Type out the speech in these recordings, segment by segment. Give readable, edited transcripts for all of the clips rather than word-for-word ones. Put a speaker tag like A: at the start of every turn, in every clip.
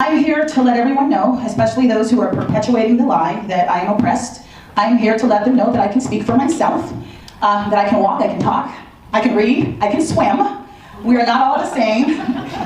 A: I'm here to let everyone know, especially those who are perpetuating the lie that I am oppressed. I'm here to let them know that I can speak for myself, that I can walk, I can talk, I can read, I can swim. We are not all the same.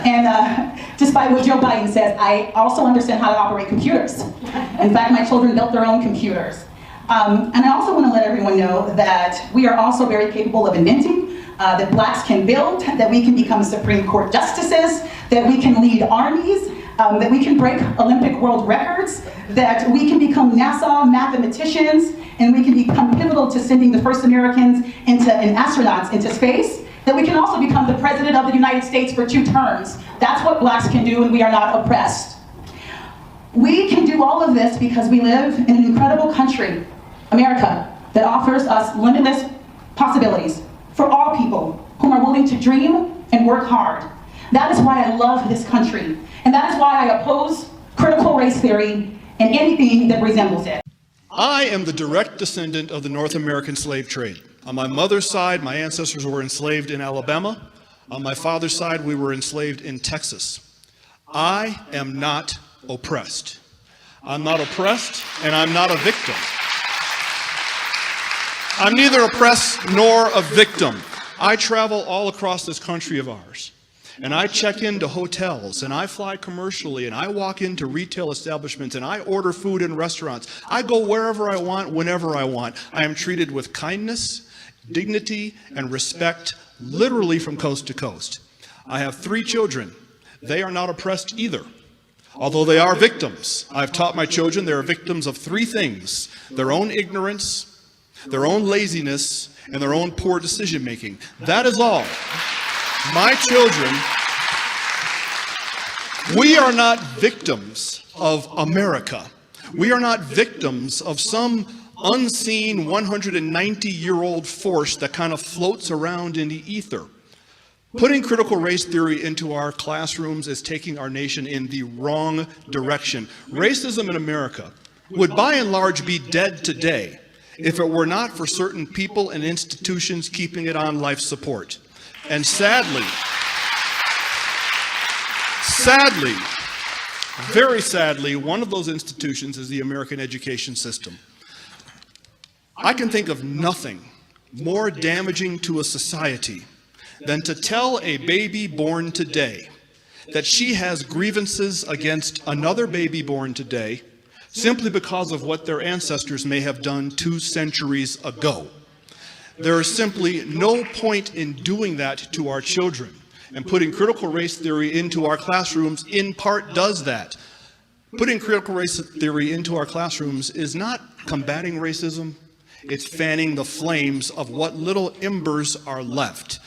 A: And despite what Joe Biden says, I also understand how to operate computers. In fact, my children built their own computers. And I also want to let everyone know that we are also very capable of inventing, that blacks can build, that we can become Supreme Court justices, that we can lead armies, that we can break Olympic world records, that we can become NASA mathematicians, and we can become pivotal to sending the first Americans and astronauts into space, that we can also become the President of the United States for 2 terms. That's what blacks can do, and we are not oppressed. We can do all of this because we live in an incredible country, America, that offers us limitless possibilities for all people who are willing to dream and work hard. That is why I love this country, and that is why I oppose critical race theory and anything that resembles it.
B: I am the direct descendant of the North American slave trade. On my mother's side, my ancestors were enslaved in Alabama. On my father's side, we were enslaved in Texas. I am not oppressed. I'm not oppressed, and I'm not a victim. I'm neither oppressed nor a victim. I travel all across this country of ours, and I check into hotels, and I fly commercially, and I walk into retail establishments, and I order food in restaurants. I go wherever I want, whenever I want. I am treated with kindness, dignity, and respect, literally from coast to coast. I have 3 children. They are not oppressed either, although they are victims. I've taught my children they are victims of 3 things: their own ignorance, their own laziness, and their own poor decision making. That is all. My children, we are not victims of America. We are not victims of some unseen 190-year-old force that kind of floats around in the ether. Putting critical race theory into our classrooms is taking our nation in the wrong direction. Racism in America would by and large be dead today if it were not for certain people and institutions keeping it on life support. And sadly, very sadly, one of those institutions is the American education system. I can think of nothing more damaging to a society than to tell a baby born today that she has grievances against another baby born today simply because of what their ancestors may have done 2 centuries ago. There is simply no point in doing that to our children, and putting critical race theory into our classrooms in part does that. Putting critical race theory into our classrooms is not combating racism, it's fanning the flames of what little embers are left.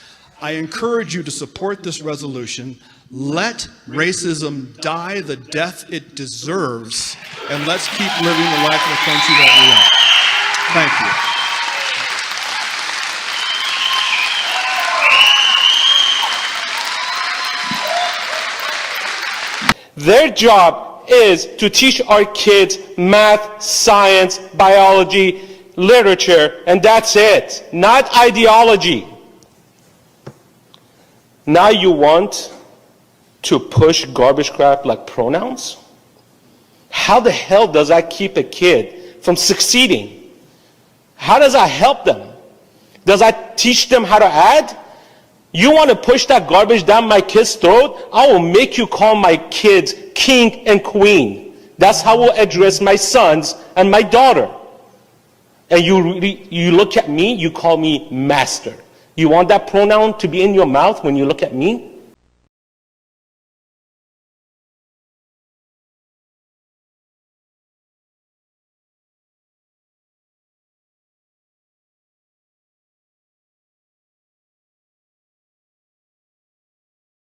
B: I encourage you to support this resolution. Let racism die the death it deserves, and let's keep living the life of the country that
C: we are. Thank you. Their job is to teach our kids math, science, biology, literature, and that's it, not ideology. Now you want to push garbage crap like pronouns? How the hell does that keep a kid from succeeding? How does that help them? Does that teach them how to add? You want to push that garbage down my kid's throat? I will make you call my kids king and queen. That's how we'll address my sons and my daughter. And you look at me, you call me master. You want that pronoun to be in your mouth when you look at me?